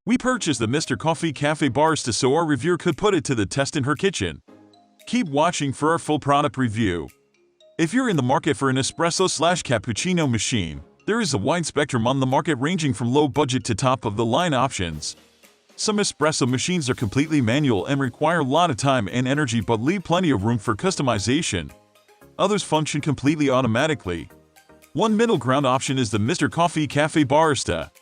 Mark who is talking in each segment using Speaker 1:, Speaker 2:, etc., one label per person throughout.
Speaker 1: We purchased the Mr. Coffee Cafe Barista so our reviewer could put it to the test in her kitchen. Keep watching for our full product review. If you're in the market for an espresso/cappuccino machine, there is a wide spectrum on the market ranging from low budget to top-of-the-line options. Some espresso machines are completely manual and require a lot of time and energy but leave plenty of room for customization. Others function completely automatically. One middle ground option is the Mr. Coffee Cafe Barista.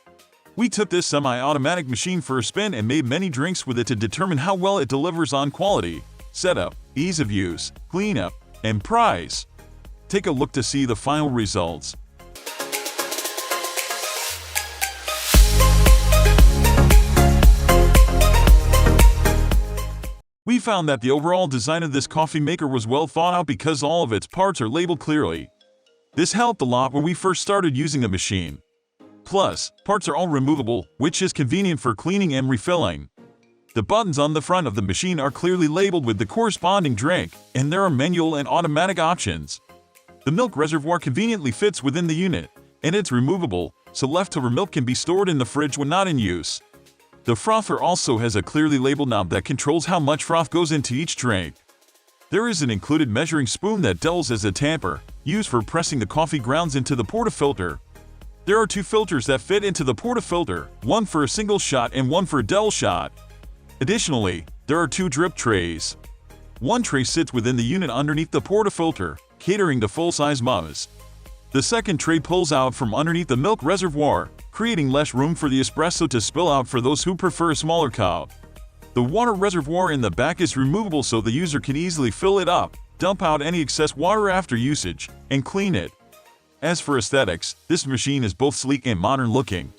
Speaker 1: We took this semi-automatic machine for a spin and made many drinks with it to determine how well it delivers on quality, setup, ease of use, cleanup, and price. Take a look to see the final results. We found that the overall design of this coffee maker was well thought out because all of its parts are labeled clearly. This helped a lot when we first started using the machine. Plus, parts are all removable, which is convenient for cleaning and refilling. The buttons on the front of the machine are clearly labeled with the corresponding drink, and there are manual and automatic options. The milk reservoir conveniently fits within the unit, and it's removable, so leftover milk can be stored in the fridge when not in use. The frother also has a clearly labeled knob that controls how much froth goes into each drink. There is an included measuring spoon that doubles as a tamper, used for pressing the coffee grounds into the portafilter. There are two filters that fit into the portafilter, one for a single shot and one for a double shot. Additionally, there are two drip trays. One tray sits within the unit underneath the portafilter, catering to full-size mugs. The second tray pulls out from underneath the milk reservoir, creating less room for the espresso to spill out for those who prefer a smaller cup. The water reservoir in the back is removable so the user can easily fill it up, dump out any excess water after usage, and clean it. As for aesthetics, this machine is both sleek and modern looking.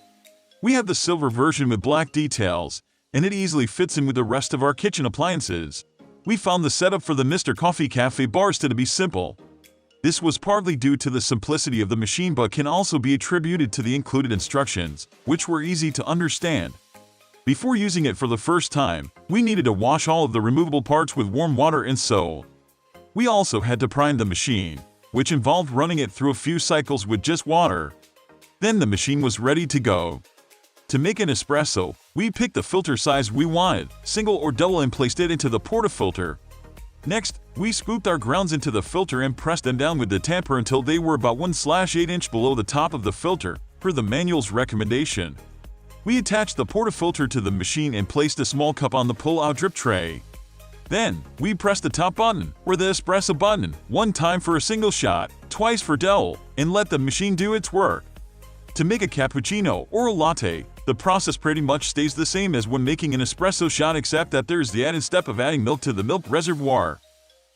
Speaker 1: We have the silver version with black details, and it easily fits in with the rest of our kitchen appliances. We found the setup for the Mr. Coffee Cafe Barista to be simple. This was partly due to the simplicity of the machine but can also be attributed to the included instructions, which were easy to understand. Before using it for the first time, we needed to wash all of the removable parts with warm water and soap. We also had to prime the machine, which involved running it through a few cycles with just water. Then the machine was ready to go. To make an espresso, we picked the filter size we wanted, single or double, and placed it into the portafilter. Next, we scooped our grounds into the filter and pressed them down with the tamper until they were about 1/8 inch below the top of the filter, per the manual's recommendation. We attached the portafilter to the machine and placed a small cup on the pull-out drip tray. Then, we pressed the top button, or the espresso button, one time for a single shot, twice for double, and let the machine do its work. To make a cappuccino or a latte, the process pretty much stays the same as when making an espresso shot, except that there's the added step of adding milk to the milk reservoir.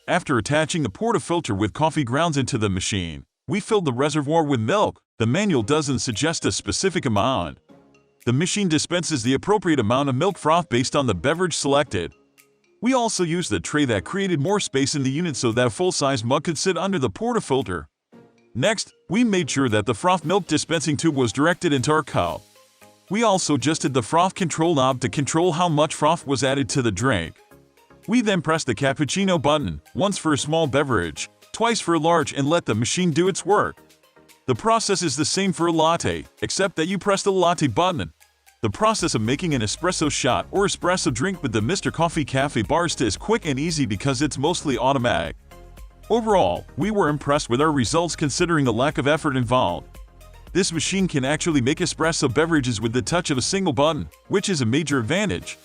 Speaker 1: After attaching the portafilter with coffee grounds into the machine, we filled the reservoir with milk. The manual doesn't suggest a specific amount. The machine dispenses the appropriate amount of milk froth based on the beverage selected. We also used a tray that created more space in the unit so that a full-size mug could sit under the portafilter. Next, we made sure that the froth milk dispensing tube was directed into our cup. We also adjusted the froth control knob to control how much froth was added to the drink. We then pressed the cappuccino button, once for a small beverage, twice for a large, and let the machine do its work. The process is the same for a latte, except that you press the latte button. The process of making an espresso shot or espresso drink with the Mr. Coffee Cafe Barista is quick and easy because it's mostly automatic. Overall, we were impressed with our results considering the lack of effort involved. This machine can actually make espresso beverages with the touch of a single button, which is a major advantage.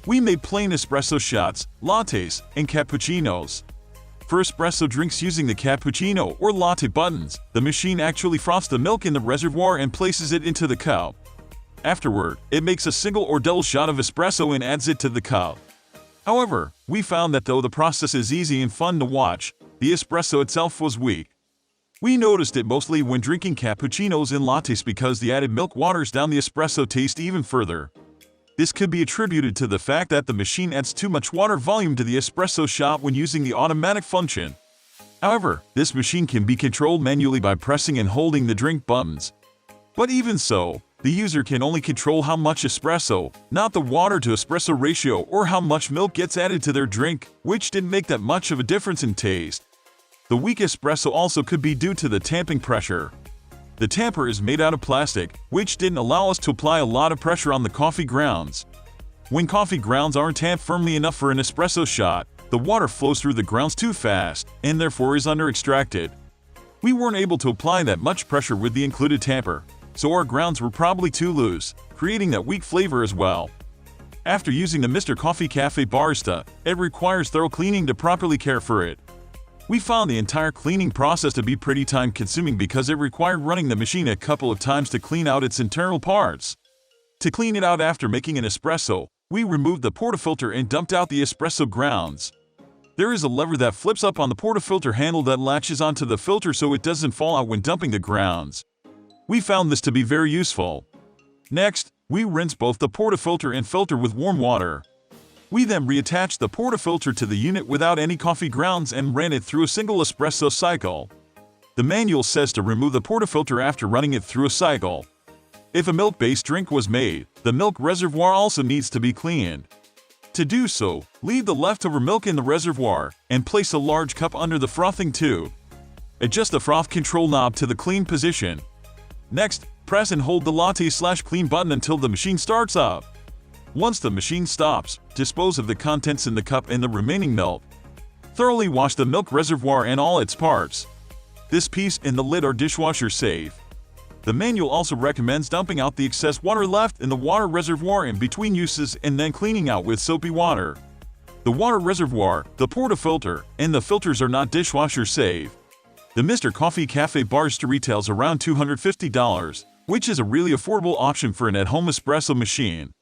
Speaker 1: We made plain espresso shots, lattes, and cappuccinos. For espresso drinks using the cappuccino or latte buttons, the machine actually froths the milk in the reservoir and places it into the cup. Afterward, it makes a single or double shot of espresso and adds it to the cup. However, we found that though the process is easy and fun to watch, the espresso itself was weak. We noticed it mostly when drinking cappuccinos and lattes because the added milk waters down the espresso taste even further. This could be attributed to the fact that the machine adds too much water volume to the espresso shot when using the automatic function. However, this machine can be controlled manually by pressing and holding the drink buttons. But even so, the user can only control how much espresso, not the water to espresso ratio, or how much milk gets added to their drink, which didn't make that much of a difference in taste. The weak espresso also could be due to the tamping pressure. The tamper is made out of plastic, which didn't allow us to apply a lot of pressure on the coffee grounds. When coffee grounds aren't tamped firmly enough for an espresso shot, the water flows through the grounds too fast, and therefore is under-extracted. We weren't able to apply that much pressure with the included tamper, so our grounds were probably too loose, creating that weak flavor as well. After using the Mr. Coffee Cafe Barista, it requires thorough cleaning to properly care for it. We found the entire cleaning process to be pretty time-consuming because it required running the machine a couple of times to clean out its internal parts. To clean it out after making an espresso, we removed the portafilter and dumped out the espresso grounds. There is a lever that flips up on the portafilter handle that latches onto the filter so it doesn't fall out when dumping the grounds. We found this to be very useful. Next, we rinse both the portafilter and filter with warm water. We then reattached the portafilter to the unit without any coffee grounds and ran it through a single espresso cycle. The manual says to remove the portafilter after running it through a cycle. If a milk-based drink was made, the milk reservoir also needs to be cleaned. To do so, leave the leftover milk in the reservoir and place a large cup under the frothing tube. Adjust the froth control knob to the clean position. Next, press and hold the latte/clean button until the machine starts up. Once the machine stops, dispose of the contents in the cup and the remaining milk. Thoroughly wash the milk reservoir and all its parts. This piece and the lid are dishwasher safe. The manual also recommends dumping out the excess water left in the water reservoir in between uses and then cleaning out with soapy water. The water reservoir, the portafilter, and the filters are not dishwasher safe. The Mr. Coffee Cafe Barista retails around $250, which is a really affordable option for an at-home espresso machine.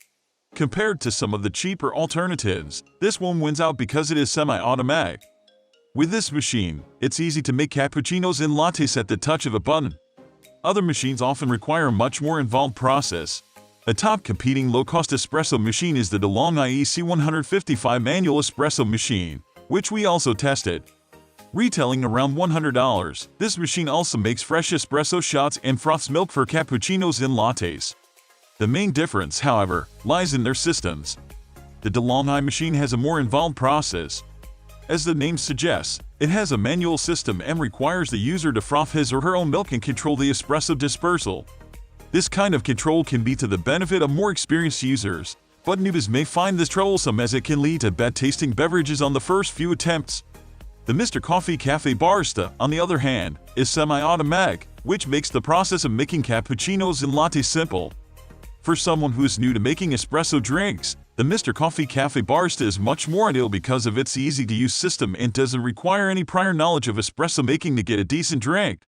Speaker 1: Compared to some of the cheaper alternatives, this one wins out because it is semi-automatic. With this machine, it's easy to make cappuccinos and lattes at the touch of a button. Other machines often require a much more involved process. A top competing low-cost espresso machine is the DeLonghi EC155 manual espresso machine, which we also tested. Retailing around $100, this machine also makes fresh espresso shots and froths milk for cappuccinos and lattes. The main difference, however, lies in their systems. The DeLonghi machine has a more involved process. As the name suggests, it has a manual system and requires the user to froth his or her own milk and control the espresso dispersal. This kind of control can be to the benefit of more experienced users, but newbies may find this troublesome as it can lead to bad-tasting beverages on the first few attempts. The Mr. Coffee Cafe Barista, on the other hand, is semi-automatic, which makes the process of making cappuccinos and lattes simple. For someone who is new to making espresso drinks, the Mr. Coffee Cafe Barista is much more ideal because of its easy-to-use system and doesn't require any prior knowledge of espresso making to get a decent drink.